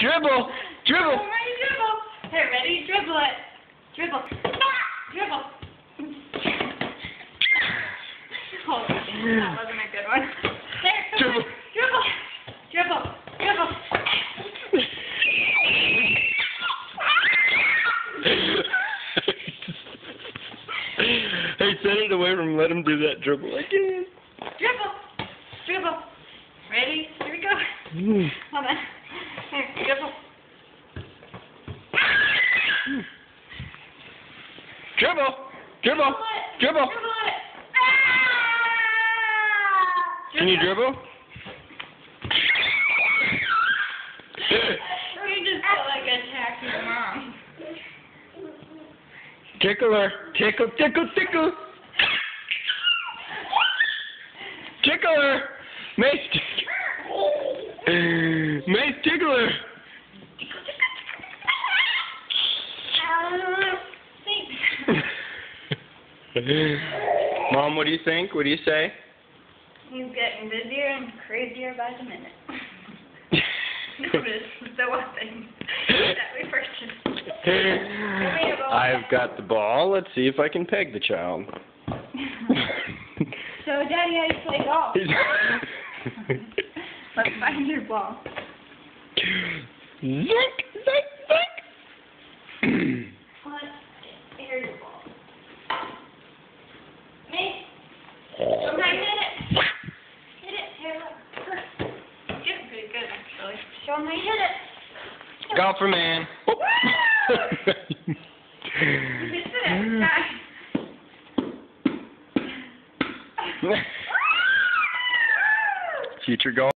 Dribble! Dribble! Ready, dribble. Hey, ready? Dribble it. Dribble. Dribble. Oh, that wasn't a good one. There, Dribble. Dribble. Dribble. Dribble. Hey, send it away from him. Let him do that dribble again. Dribble. Dribble. Ready? Here we go. Hold on. Here, dribble. Dribble! Dribble! Dribble! Dribble it. Ah! Can you dribble? You just feel like attacking your mom. Tickle her. Tickle, tickle, tickle. Tickle her. Mace, Mace, tickle her. Mom, what do you think? What do you say? He's getting busier and crazier by the minute. Notice the weapon that we purchased. I've got the ball. Let's see if I can peg the child. So, Daddy, how do you play golf? Let's find your ball. Zink, zink, zink. Here's your ball. Me? Sometimes hit it. Hit it. Here, look. Getting pretty good, actually. Show me hit it. Golfer man. You can sit it. Future golf.